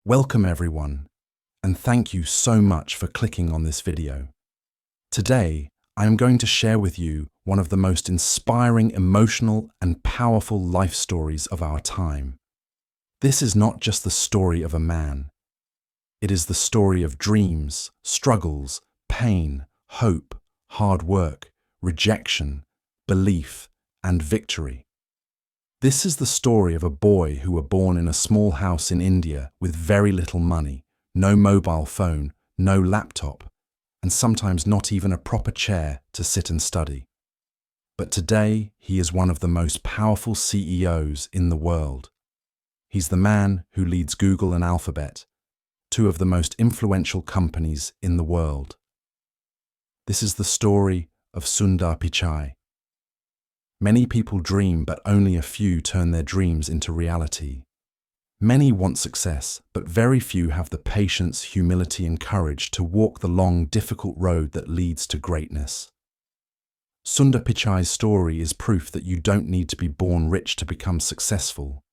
Welcome everyone, and thank you so much for clicking on this video. Today, I am going to share with you one of the most inspiring, emotional, and powerful life stories of our time. This is not just the story of a man. It is the story of dreams, struggles, pain, hope, hard work, rejection, belief, and victory. This is the story of a boy who was born in a small house in India with very little money, no mobile phone, no laptop, and sometimes not even a proper chair to sit and study. But today, he is one of the most powerful CEOs in the world. He's the man who leads Google and Alphabet, two of the most influential companies in the world. This is the story of Sundar Pichai. Many people dream, but only a few turn their dreams into reality. Many want success, but very few have the patience, humility, and courage to walk the long, difficult road that leads to greatness. Sundar Pichai's story is proof that you don't need to be born rich to become successful.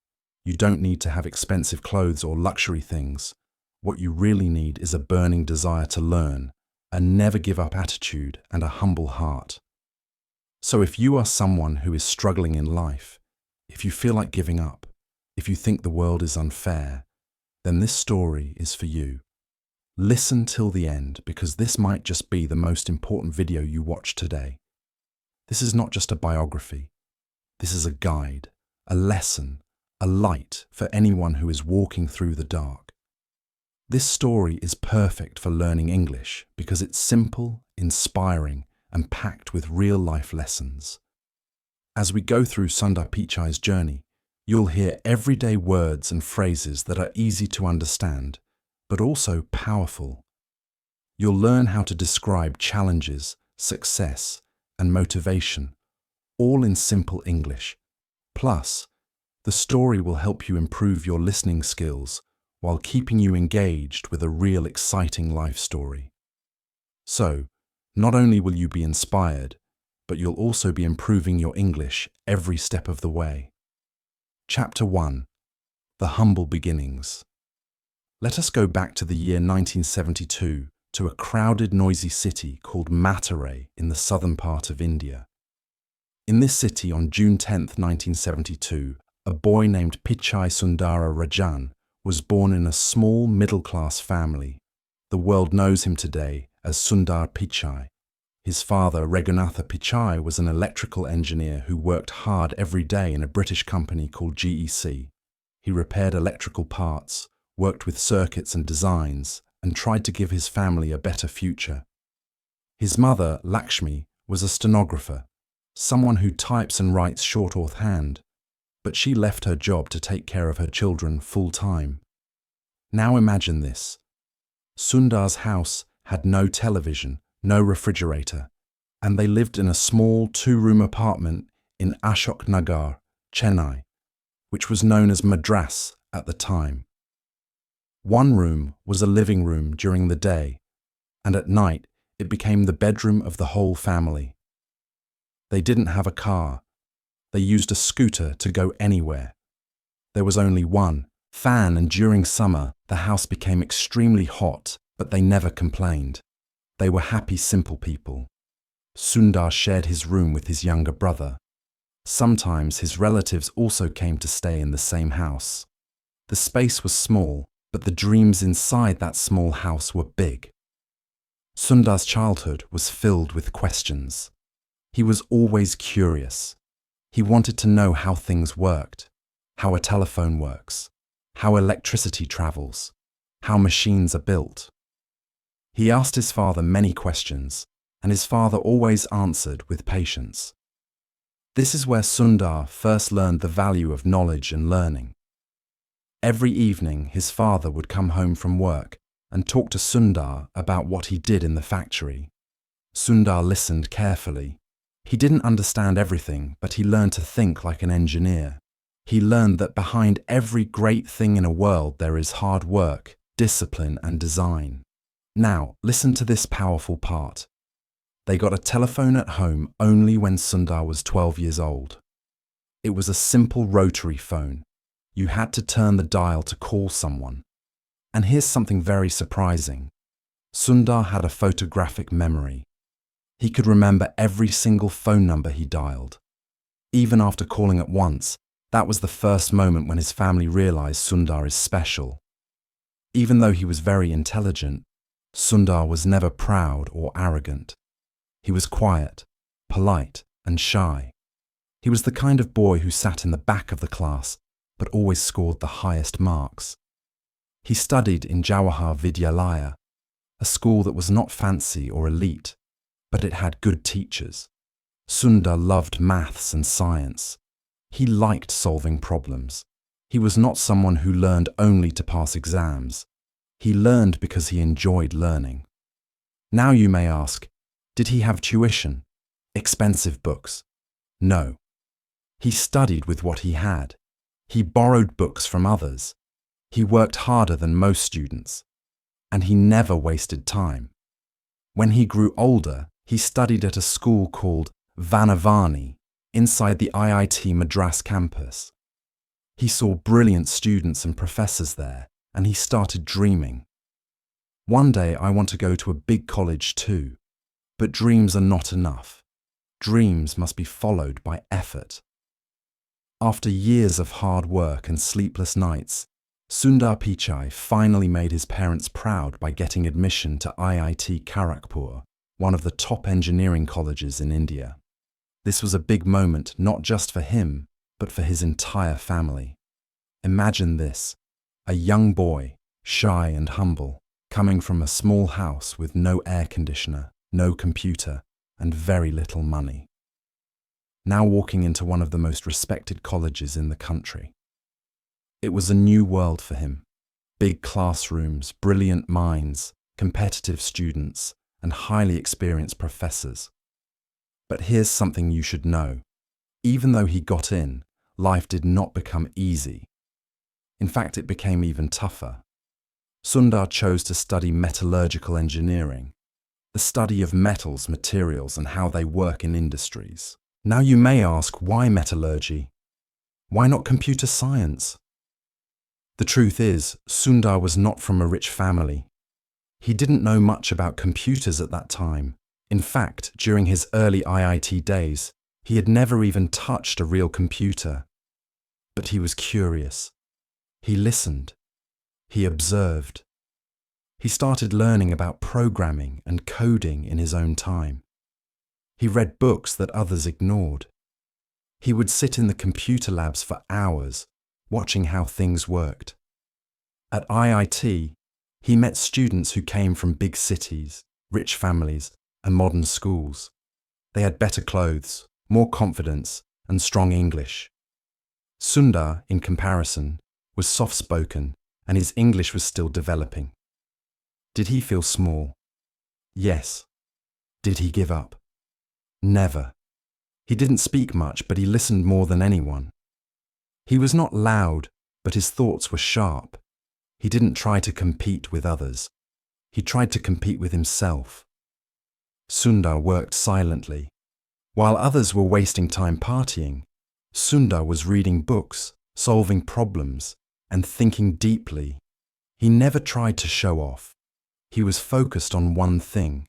You don't need to have expensive clothes or luxury things. What you really need is a burning desire to learn, a never give up attitude, and a humble heart. So if you are someone who is struggling in life, if you feel like giving up, if you think the world is unfair, then this story is for you. Listen till the end, because this might just be the most important video you watch today. This is not just a biography. This is a guide, a lesson, a light for anyone who is walking through the dark. This story is perfect for learning English because it's simple, inspiring, and packed with real-life lessons. As we go through Sundar Pichai's journey, you'll hear everyday words and phrases that are easy to understand, but also powerful. You'll learn how to describe challenges, success, and motivation, all in simple English. Plus, the story will help you improve your listening skills while keeping you engaged with a real exciting life story. So, not only will you be inspired, but you'll also be improving your English every step of the way. Chapter 1. The Humble Beginnings. Let us go back to the year 1972 to a crowded, noisy city called Madurai in the southern part of India. In this city, on June 10, 1972, a boy named Pichai Sundara Rajan was born in a small middle-class family. The world knows him today as Sundar Pichai. His father, Raghunatha Pichai, was an electrical engineer who worked hard every day in a British company called GEC. He repaired electrical parts, worked with circuits and designs, and tried to give his family a better future. His mother, Lakshmi, was a stenographer, someone who types and writes shorthand, but she left her job to take care of her children full-time. Now imagine this. Sundar's house had no television, no refrigerator, and they lived in a small two-room apartment in Ashok Nagar, Chennai, which was known as Madras at the time. One room was a living room during the day, and at night it became the bedroom of the whole family. They didn't have a car. They used a scooter to go anywhere. There was only one fan, and during summer the house became extremely hot, but they never complained. They were happy, simple people. Sundar shared his room with his younger brother. Sometimes his relatives also came to stay in the same house. The space was small, but the dreams inside that small house were big. Sundar's childhood was filled with questions. He was always curious. He wanted to know how things worked, how a telephone works, how electricity travels, how machines are built. He asked his father many questions, and his father always answered with patience. This is where Sundar first learned the value of knowledge and learning. Every evening, his father would come home from work and talk to Sundar about what he did in the factory. Sundar listened carefully. He didn't understand everything, but he learned to think like an engineer. He learned that behind every great thing in a world there is hard work, discipline, and design. Now, listen to this powerful part. They got a telephone at home only when Sundar was 12 years old. It was a simple rotary phone. You had to turn the dial to call someone. And here's something very surprising. Sundar had a photographic memory. He could remember every single phone number he dialed. Even after calling it once, that was the first moment when his family realized Sundar is special. Even though he was very intelligent, Sundar was never proud or arrogant. He was quiet, polite, and shy. He was the kind of boy who sat in the back of the class, but always scored the highest marks. He studied in Jawahar Vidyalaya, a school that was not fancy or elite, but it had good teachers. Sundar loved maths and science. He liked solving problems. He was not someone who learned only to pass exams. He learned because he enjoyed learning. Now you may ask, did he have tuition? Expensive books? No. He studied with what he had. He borrowed books from others. He worked harder than most students. And he never wasted time. When he grew older, he studied at a school called Vanavani inside the IIT Madras campus. He saw brilliant students and professors there, and he started dreaming. One day I want to go to a big college too, but dreams are not enough. Dreams must be followed by effort. After years of hard work and sleepless nights, Sundar Pichai finally made his parents proud by getting admission to IIT Kharagpur, one of the top engineering colleges in India. This was a big moment not just for him, but for his entire family. Imagine this, a young boy, shy and humble, coming from a small house with no air conditioner, no computer, and very little money. Now walking into one of the most respected colleges in the country. It was a new world for him. Big classrooms, brilliant minds, competitive students, and highly experienced professors. But here's something you should know. Even though he got in, life did not become easy. In fact, it became even tougher. Sundar chose to study metallurgical engineering, the study of metals, materials, and how they work in industries. Now you may ask, why metallurgy? Why not computer science? The truth is, Sundar was not from a rich family. He didn't know much about computers at that time. In fact, during his early IIT days, he had never even touched a real computer. But he was curious. He listened. He observed. He started learning about programming and coding in his own time. He read books that others ignored. He would sit in the computer labs for hours, watching how things worked. At IIT, he met students who came from big cities, rich families, and modern schools. They had better clothes, more confidence, and strong English. Sundar, in comparison, was soft-spoken, and his English was still developing. Did he feel small? Yes. Did he give up? Never. He didn't speak much, but he listened more than anyone. He was not loud, but his thoughts were sharp. He didn't try to compete with others. He tried to compete with himself. Sundar worked silently. While others were wasting time partying, Sundar was reading books, solving problems, and thinking deeply. He never tried to show off. He was focused on one thing: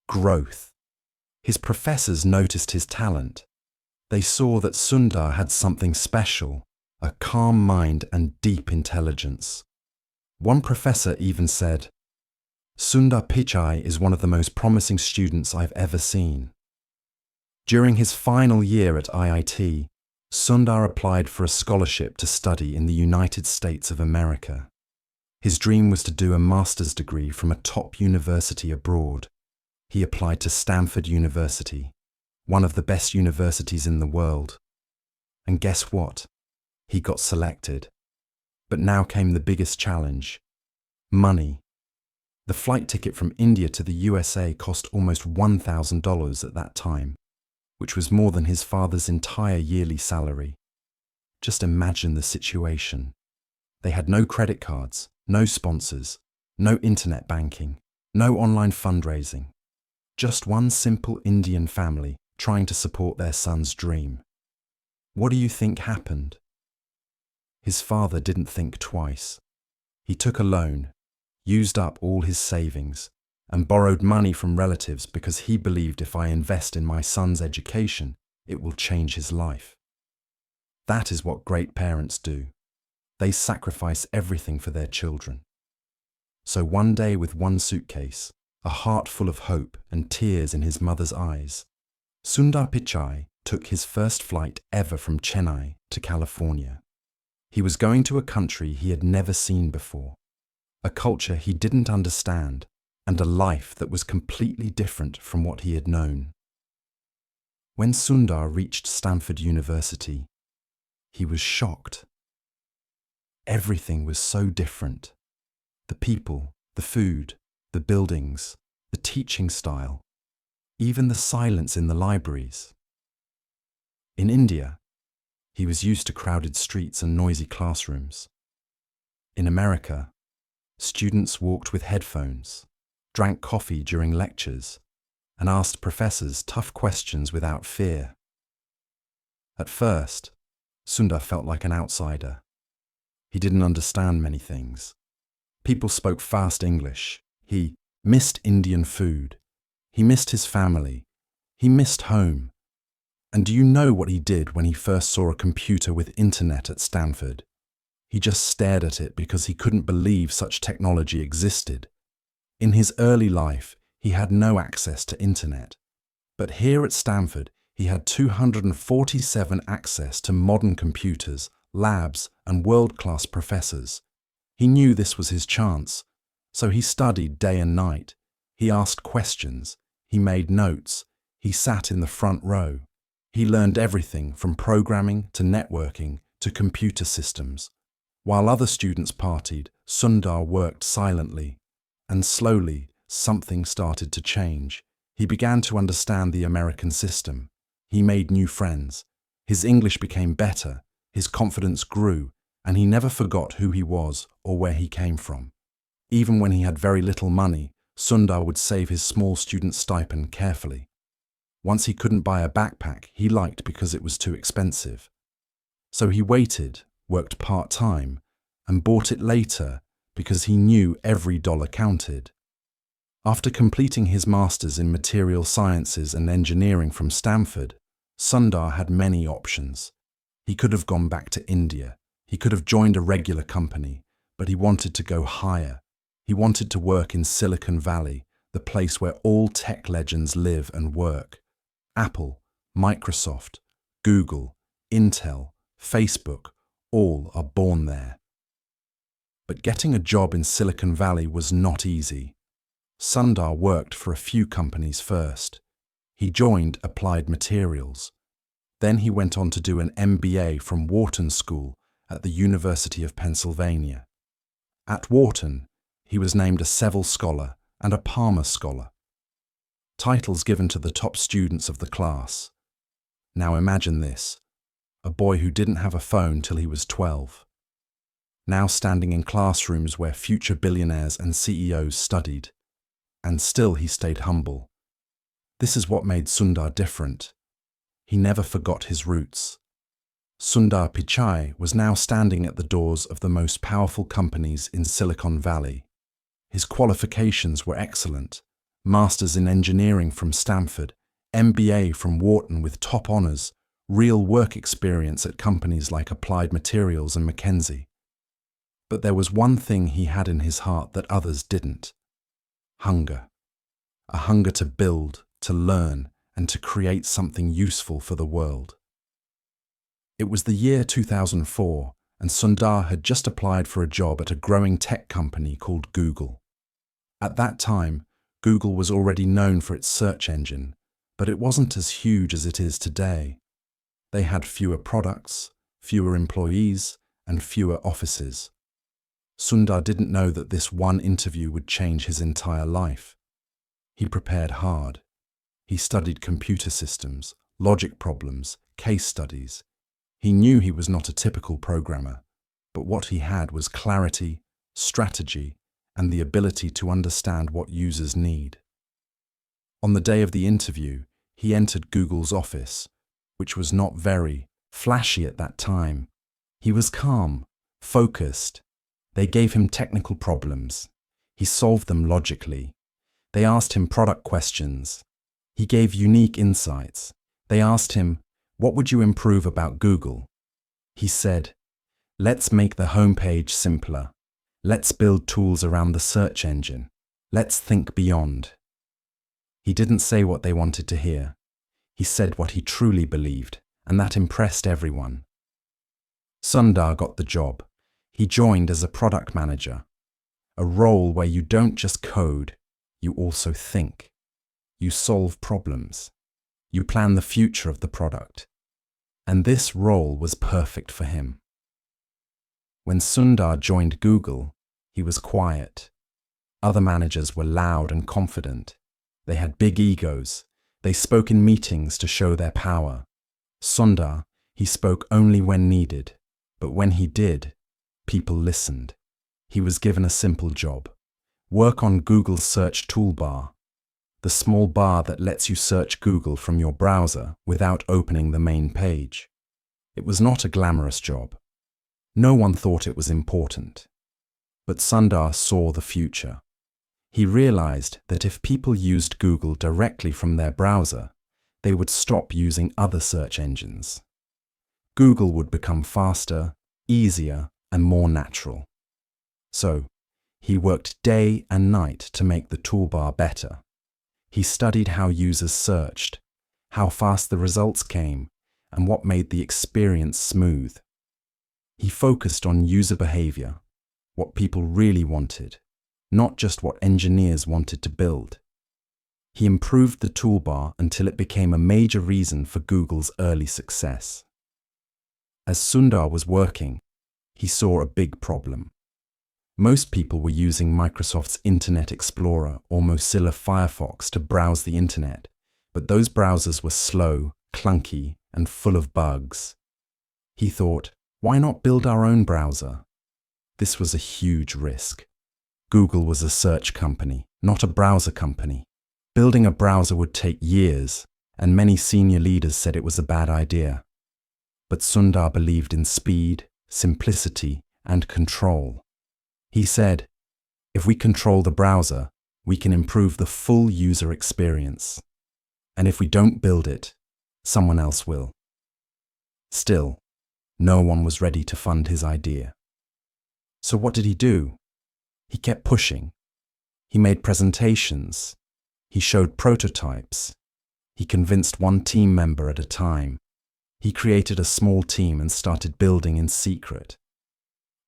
growth. His professors noticed his talent. They saw that Sundar had something special, a calm mind and deep intelligence. One professor even said, "Sundar Pichai is one of the most promising students I've ever seen." During his final year at IIT, Sundar applied for a scholarship to study in the United States of America. His dream was to do a master's degree from a top university abroad. He applied to Stanford University, one of the best universities in the world. And guess what? He got selected. But now came the biggest challenge: money. The flight ticket from India to the USA cost almost $1,000 at that time, which was more than his father's entire yearly salary. Just imagine the situation. They had no credit cards, no sponsors, no internet banking, no online fundraising. Just one simple Indian family trying to support their son's dream. What do you think happened? His father didn't think twice. He took a loan, used up all his savings, and borrowed money from relatives because he believed if I invest in my son's education, it will change his life. That is what great parents do. They sacrifice everything for their children. So one day, with one suitcase, a heart full of hope and tears in his mother's eyes, Sundar Pichai took his first flight ever from Chennai to California. He was going to a country he had never seen before, a culture he didn't understand, and a life that was completely different from what he had known. When Sundar reached Stanford University, he was shocked. Everything was so different. The people, the food, the buildings, the teaching style, even the silence in the libraries. In India, he was used to crowded streets and noisy classrooms. In America, students walked with headphones, drank coffee during lectures, and asked professors tough questions without fear. At first, Sundar felt like an outsider. He didn't understand many things. People spoke fast English. He missed Indian food. He missed his family. He missed home. And do you know what he did when he first saw a computer with internet at Stanford? He just stared at it because he couldn't believe such technology existed. In his early life, he had no access to internet. But here at Stanford, he had 247 access to modern computers, labs, and world-class professors. He knew this was his chance, so he studied day and night. He asked questions. He made notes. He sat in the front row. He learned everything from programming to networking to computer systems. While other students partied, Sundar worked silently. And slowly, something started to change. He began to understand the American system. He made new friends. His English became better. His confidence grew, and he never forgot who he was or where he came from. Even when he had very little money, Sundar would save his small student stipend carefully. Once he couldn't buy a backpack he liked because it was too expensive. So he waited, worked part-time, and bought it later because he knew every dollar counted. After completing his master's in material sciences and engineering from Stanford, Sundar had many options. He could have gone back to India. He could have joined a regular company, but he wanted to go higher. He wanted to work in Silicon Valley, the place where all tech legends live and work. Apple, Microsoft, Google, Intel, Facebook, all are born there. But getting a job in Silicon Valley was not easy. Sundar worked for a few companies first. He joined Applied Materials. Then he went on to do an MBA from Wharton School at the University of Pennsylvania. At Wharton, he was named a Seville Scholar and a Palmer Scholar, titles given to the top students of the class. Now imagine this, a boy who didn't have a phone till he was 12, now standing in classrooms where future billionaires and CEOs studied, and still he stayed humble. This is what made Sundar different. He never forgot his roots. Sundar Pichai was now standing at the doors of the most powerful companies in Silicon Valley. His qualifications were excellent. Masters in engineering from Stanford, MBA from Wharton with top honors, real work experience at companies like Applied Materials and McKinsey. But there was one thing he had in his heart that others didn't. Hunger. A hunger to build, to learn, and to create something useful for the world. It was the year 2004, and Sundar had just applied for a job at a growing tech company called Google. At that time, Google was already known for its search engine, but it wasn't as huge as it is today. They had fewer products, fewer employees, and fewer offices. Sundar didn't know that this one interview would change his entire life. He prepared hard. He studied computer systems, logic problems, case studies. He knew he was not a typical programmer, but what he had was clarity, strategy, and the ability to understand what users need. On the day of the interview, he entered Google's office, which was not very flashy at that time. He was calm, focused. They gave him technical problems. He solved them logically. They asked him product questions. He gave unique insights. They asked him, "What would you improve about Google?" He said, "Let's make the homepage simpler. Let's build tools around the search engine. Let's think beyond." He didn't say what they wanted to hear. He said what he truly believed, and that impressed everyone. Sundar got the job. He joined as a product manager, a role where you don't just code, you also think. You solve problems. You plan the future of the product. And this role was perfect for him. When Sundar joined Google, he was quiet. Other managers were loud and confident. They had big egos. They spoke in meetings to show their power. Sundar, he spoke only when needed, but when he did, people listened. He was given a simple job. Work on Google's search toolbar, the small bar that lets you search Google from your browser without opening the main page. It was not a glamorous job. No one thought it was important. But Sundar saw the future. He realized that if people used Google directly from their browser, they would stop using other search engines. Google would become faster, easier, and more natural. So, he worked day and night to make the toolbar better. He studied how users searched, how fast the results came, and what made the experience smooth. He focused on user behavior, what people really wanted, not just what engineers wanted to build. He improved the toolbar until it became a major reason for Google's early success. As Sundar was working, he saw a big problem. Most people were using Microsoft's Internet Explorer or Mozilla Firefox to browse the internet, but those browsers were slow, clunky, and full of bugs. He thought, why not build our own browser? This was a huge risk. Google was a search company, not a browser company. Building a browser would take years, and many senior leaders said it was a bad idea. But Sundar believed in speed, simplicity, and control. He said, if we control the browser, we can improve the full user experience. And if we don't build it, someone else will. Still, no one was ready to fund his idea. So what did he do? He kept pushing. He made presentations. He showed prototypes. He convinced one team member at a time. He created a small team and started building in secret.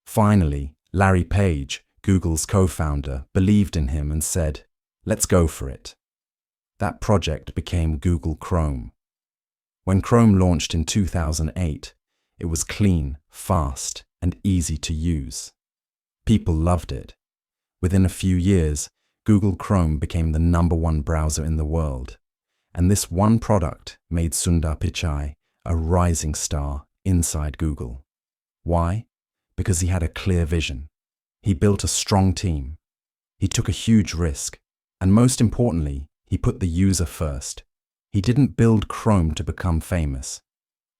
Finally, Larry Page, Google's co-founder, believed in him and said, let's go for it. That project became Google Chrome. When Chrome launched in 2008, it was clean, fast, and easy to use. People loved it. Within a few years, Google Chrome became the #1 browser in the world. And this one product made Sundar Pichai a rising star inside Google. Why? Because he had a clear vision. He built a strong team. He took a huge risk. And most importantly, he put the user first. He didn't build Chrome to become famous.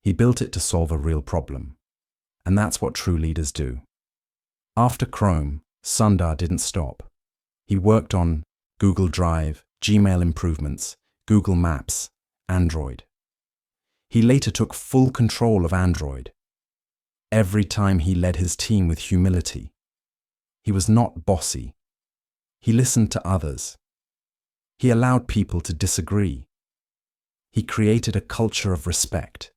He built it to solve a real problem. And that's what true leaders do. After Chrome, Sundar didn't stop. He worked on Google Drive, Gmail improvements, Google Maps, Android. He later took full control of Android. Every time he led his team with humility. He was not bossy. He listened to others. He allowed people to disagree. He created a culture of respect.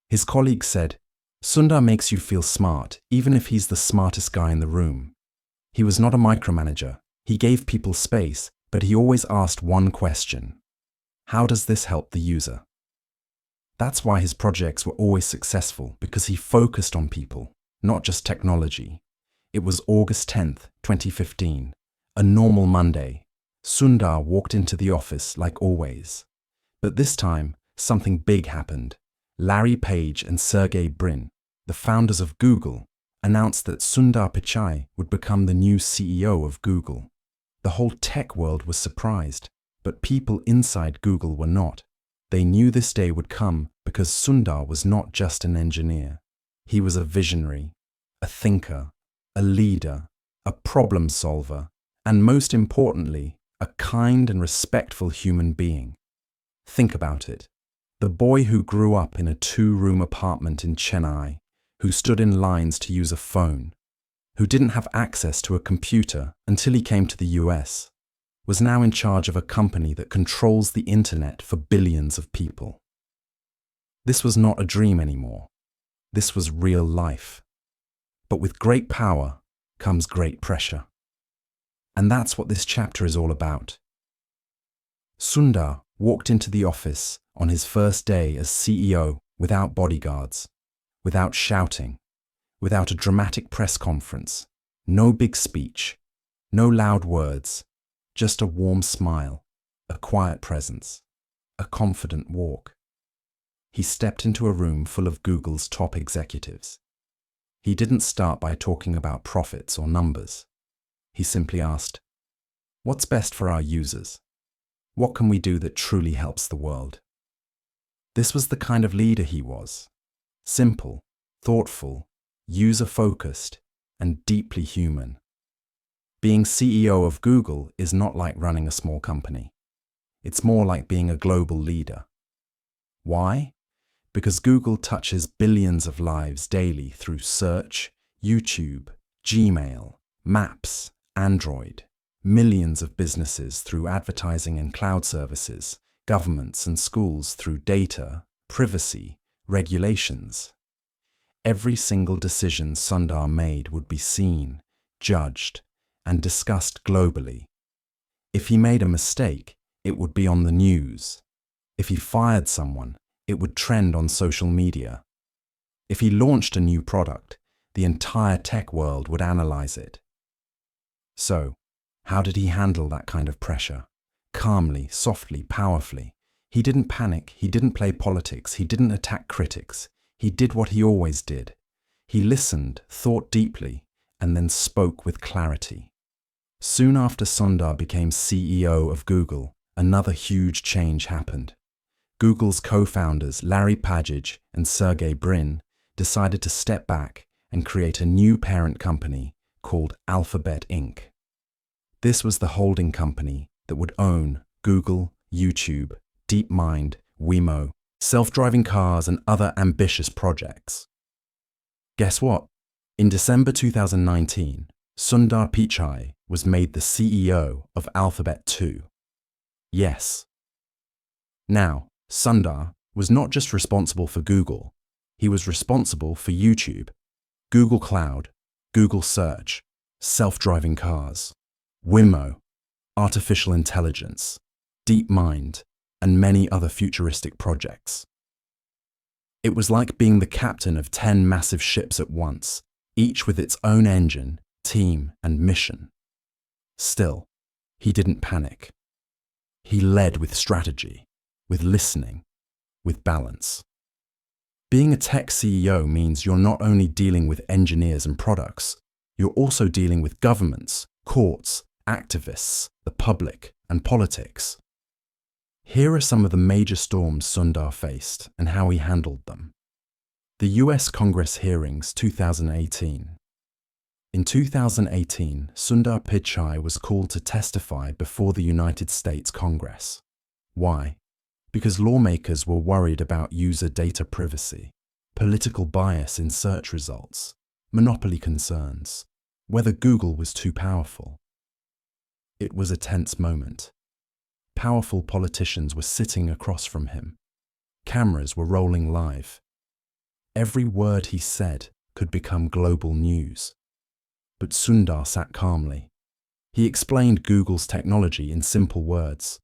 His colleagues said, Sundar makes you feel smart, even if he's the smartest guy in the room. He was not a micromanager. He gave people space, but he always asked one question. How does this help the user? That's why his projects were always successful, because he focused on people, not just technology. It was August 10th, 2015, a normal Monday. Sundar walked into the office like always. But this time, something big happened. Larry Page and Sergey Brin, the founders of Google, announced that Sundar Pichai would become the new CEO of Google. The whole tech world was surprised, but people inside Google were not. They knew this day would come because Sundar was not just an engineer. He was a visionary, a thinker, a leader, a problem solver, and most importantly, a kind and respectful human being. Think about it. The boy who grew up in a 2-room apartment in Chennai, who stood in lines to use a phone, who didn't have access to a computer until he came to the US, was now in charge of a company that controls the internet for billions of people. This was not a dream anymore. This was real life. But with great power comes great pressure. And that's what this chapter is all about. Sundar walked into the office on his first day as CEO without bodyguards, without shouting, without a dramatic press conference, no big speech, no loud words, just a warm smile, a quiet presence, a confident walk. He stepped into a room full of Google's top executives. He didn't start by talking about profits or numbers. He simply asked, "What's best for our users? What can we do that truly helps the world?" This was the kind of leader he was. Simple, thoughtful, user-focused, and deeply human. Being CEO of Google is not like running a small company. It's more like being a global leader. Why? Because Google touches billions of lives daily through search, YouTube, Gmail, Maps, Android, millions of businesses through advertising and cloud services, governments and schools through data, privacy, regulations. Every single decision Sundar made would be seen, judged, and discussed globally. If he made a mistake, it would be on the news. If he fired someone, it would trend on social media. If he launched a new product, the entire tech world would analyze it. So, how did he handle that kind of pressure? Calmly, softly, powerfully. He didn't panic, he didn't play politics, he didn't attack critics. He did what he always did. He listened, thought deeply, and then spoke with clarity. Soon after Sundar became CEO of Google, another huge change happened. Google's co-founders Larry Page and Sergey Brin decided to step back and create a new parent company called Alphabet Inc. This was the holding company that would own Google, YouTube, DeepMind, Waymo, self-driving cars, and other ambitious projects. Guess what? In December 2019, Sundar Pichai was made the CEO of Alphabet too. Yes. Now, Sundar was not just responsible for Google, he was responsible for YouTube, Google Cloud, Google Search, self-driving cars, Waymo, artificial intelligence, DeepMind, and many other futuristic projects. It was like being the captain of 10 massive ships at once, each with its own engine, team, and mission. Still, he didn't panic. He led with strategy, with listening, with balance. Being a tech CEO means you're not only dealing with engineers and products, you're also dealing with governments, courts, activists, the public, and politics. Here are some of the major storms Sundar faced and how he handled them. The US Congress hearings 2018. In 2018, Sundar Pichai was called to testify before the United States Congress. Why? Because lawmakers were worried about user data privacy, political bias in search results, monopoly concerns, whether Google was too powerful. It was a tense moment. Powerful politicians were sitting across from him. Cameras were rolling live. Every word he said could become global news. But Sundar sat calmly. He explained Google's technology in simple words.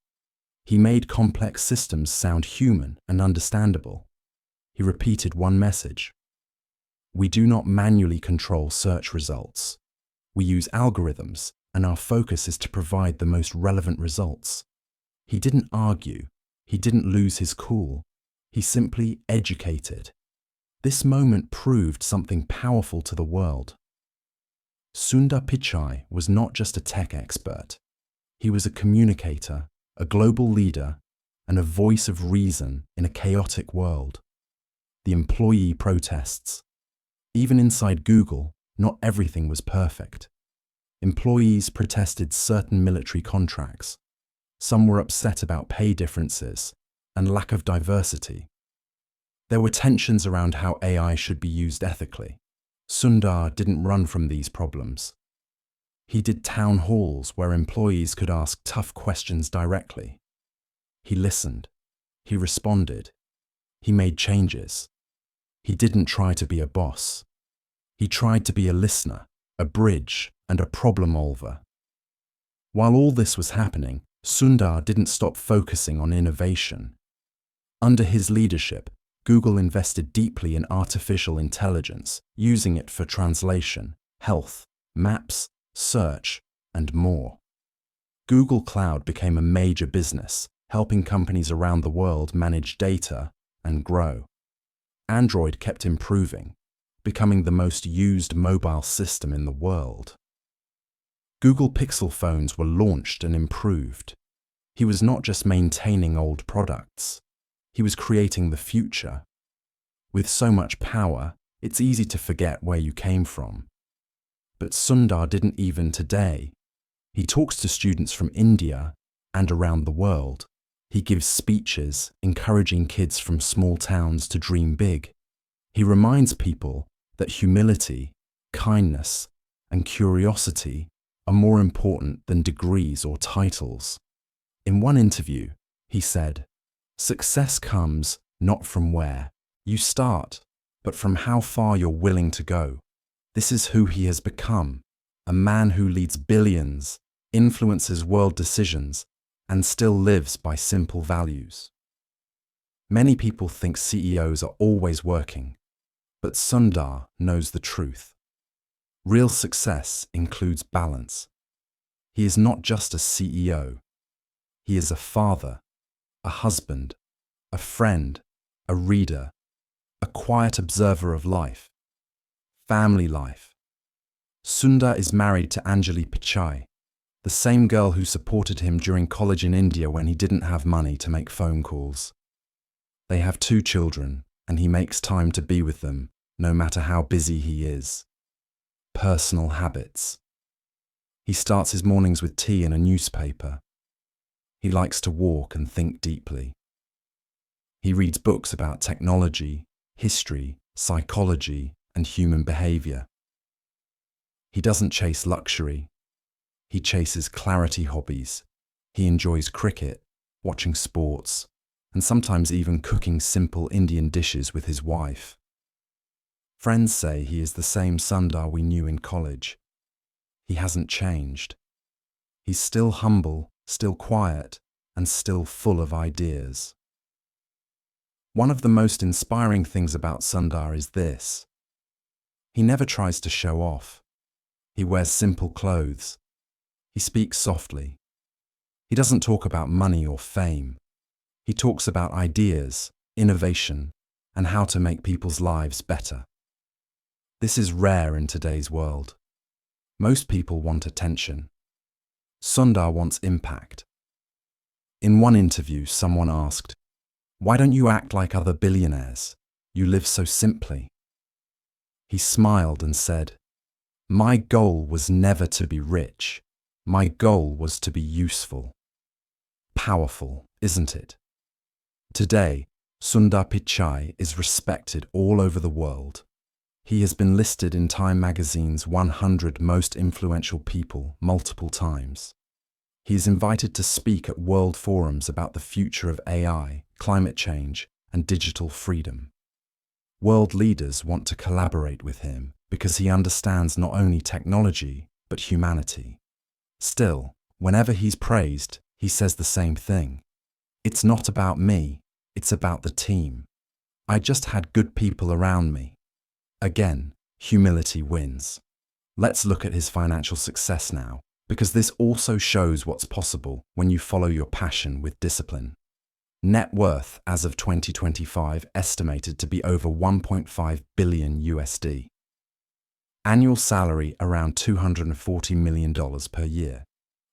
He made complex systems sound human and understandable. He repeated one message. We do not manually control search results. We use algorithms, and our focus is to provide the most relevant results. He didn't argue. He didn't lose his cool. He simply educated. This moment proved something powerful to the world. Sundar Pichai was not just a tech expert. He was a communicator, a global leader, and a voice of reason in a chaotic world. The employee protests. Even inside Google, not everything was perfect. Employees protested certain military contracts. Some were upset about pay differences and lack of diversity. There were tensions around how AI should be used ethically. Sundar didn't run from these problems. He did town halls where employees could ask tough questions directly. He listened. He responded. He made changes. He didn't try to be a boss. He tried to be a listener, a bridge, and a problem solver. While all this was happening, Sundar didn't stop focusing on innovation. Under his leadership, Google invested deeply in artificial intelligence, using it for translation, health, maps, search, and more. Google Cloud became a major business, helping companies around the world manage data and grow. Android kept improving, becoming the most used mobile system in the world. Google Pixel phones were launched and improved. He was not just maintaining old products. He was creating the future. With so much power, it's easy to forget where you came from. But Sundar didn't even today. He talks to students from India and around the world. He gives speeches, encouraging kids from small towns to dream big. He reminds people that humility, kindness, and curiosity are more important than degrees or titles. In one interview, he said, "Success comes not from where you start, but from how far you're willing to go." This is who he has become, a man who leads billions, influences world decisions, and still lives by simple values. Many people think CEOs are always working, but Sundar knows the truth. Real success includes balance. He is not just a CEO. He is a father, a husband, a friend, a reader, a quiet observer of life. Family life. Sundar is married to Sundar Pichai, the same girl who supported him during college in India when he didn't have money to make phone calls. They have 2 children, and he makes time to be with them, no matter how busy he is. Personal habits. He starts his mornings with tea and a newspaper. He likes to walk and think deeply. He reads books about technology, history, psychology, and human behavior. He doesn't chase luxury. He chases clarity hobbies. He enjoys cricket, watching sports, and sometimes even cooking simple Indian dishes with his wife. Friends say he is the same Sundar we knew in college. He hasn't changed. He's still humble, still quiet, and still full of ideas. One of the most inspiring things about Sundar is this. He never tries to show off. He wears simple clothes. He speaks softly. He doesn't talk about money or fame. He talks about ideas, innovation, and how to make people's lives better. This is rare in today's world. Most people want attention. Sundar wants impact. In one interview, someone asked, "Why don't you act like other billionaires? You live so simply." He smiled and said, "My goal was never to be rich. My goal was to be useful." Powerful, isn't it? Today, Sundar Pichai is respected all over the world. He has been listed in Time magazine's 100 most influential people multiple times. He is invited to speak at world forums about the future of AI, climate change, and digital freedom. World leaders want to collaborate with him because he understands not only technology, but humanity. Still, whenever he's praised, he says the same thing. "It's not about me, it's about the team. I just had good people around me." Again, humility wins. Let's look at his financial success now, because this also shows what's possible when you follow your passion with discipline. Net worth as of 2025 estimated to be over $1.5 billion USD. Annual salary around $240 million per year,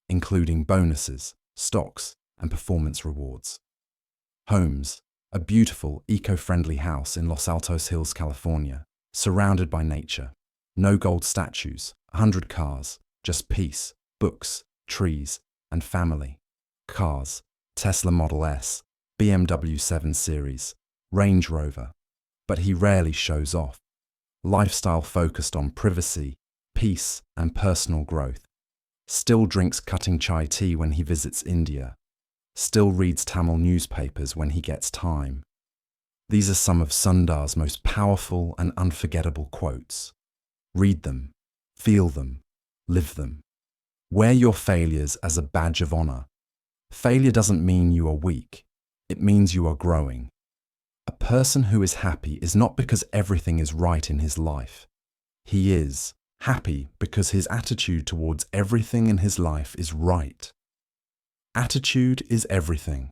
including bonuses, stocks, and performance rewards. Homes, a beautiful, eco-friendly house in Los Altos Hills, California, surrounded by nature. No gold statues, 100 cars, just peace, books, trees, and family. Cars, Tesla Model S, BMW 7 Series, Range Rover. But he rarely shows off. Lifestyle focused on privacy, peace, and personal growth. Still drinks cutting chai tea when he visits India. Still reads Tamil newspapers when he gets time. These are some of Sundar's most powerful and unforgettable quotes. Read them, feel them, live them. Wear your failures as a badge of honor. Failure doesn't mean you are weak. It means you are growing. A person who is happy is not because everything is right in his life. He is happy because his attitude towards everything in his life is right. Attitude is everything.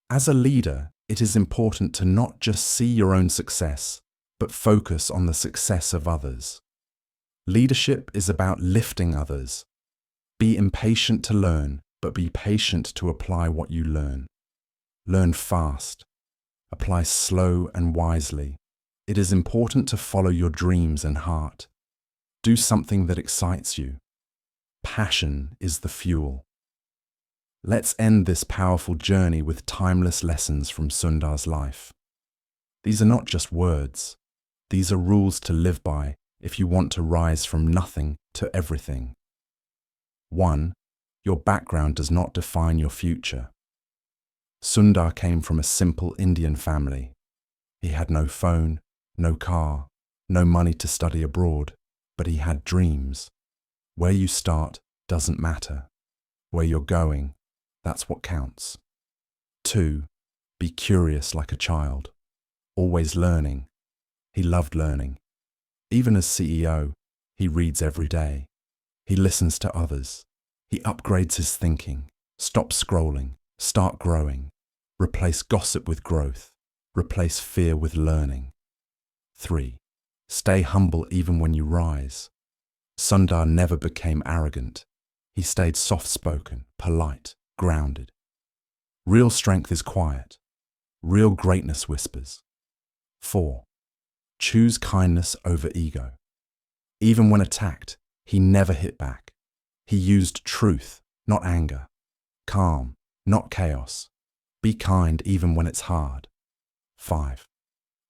As a leader, it is important to not just see your own success, but focus on the success of others. Leadership is about lifting others. Be impatient to learn, but be patient to apply what you learn. Learn fast. Apply slow and wisely. It is important to follow your dreams and heart. Do something that excites you. Passion is the fuel. Let's end this powerful journey with timeless lessons from Sundar's life. These are not just words. These are rules to live by if you want to rise from nothing to everything. 1. Your background does not define your future. Sundar came from a simple Indian family. He had no phone, no car, no money to study abroad, but he had dreams. Where you start doesn't matter. Where you're going, that's what counts. 2. Be curious like a child. Always learning. He loved learning. Even as CEO, he reads every day. He listens to others. He upgrades his thinking. Stop scrolling. Start growing. Replace gossip with growth. Replace fear with learning. 3. Stay humble even when you rise. Sundar never became arrogant. He stayed soft-spoken, polite, grounded. Real strength is quiet. Real greatness whispers. 4. Choose kindness over ego. Even when attacked, he never hit back. He used truth, not anger. Calm, not chaos. Be kind even when it's hard. 5.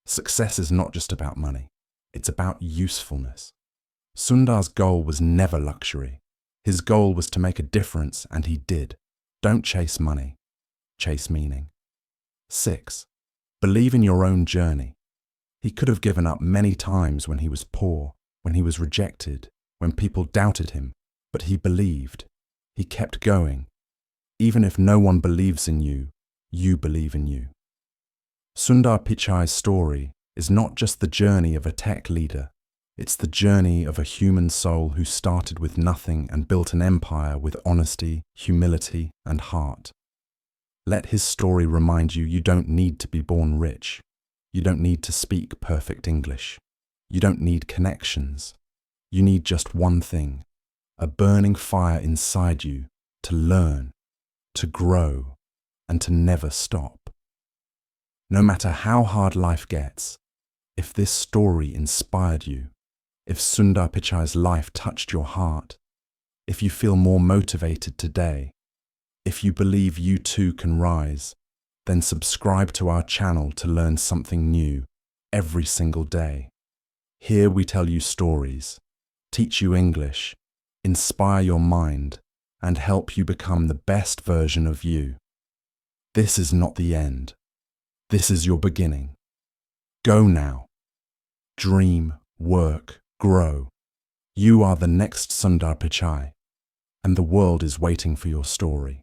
Success is not just about money. It's about usefulness. Sundar's goal was never luxury. His goal was to make a difference, and he did. Don't chase money. Chase meaning. 6. Believe in your own journey. He could have given up many times when he was poor, when he was rejected, when people doubted him, but he believed. He kept going. Even if no one believes in you, you believe in you. Sundar Pichai's story is not just the journey of a tech leader. It's the journey of a human soul who started with nothing and built an empire with honesty, humility, and heart. Let his story remind you don't need to be born rich. You don't need to speak perfect English. You don't need connections. You need just one thing, a burning fire inside you to learn, to grow, and to never stop. No matter how hard life gets, if this story inspired you, if Sundar Pichai's life touched your heart, if you feel more motivated today, if you believe you too can rise, then subscribe to our channel to learn something new every single day. Here we tell you stories, teach you English, inspire your mind, and help you become the best version of you. This is not the end. This is your beginning. Go now. Dream, work, grow. You are the next Sundar Pichai, and the world is waiting for your story.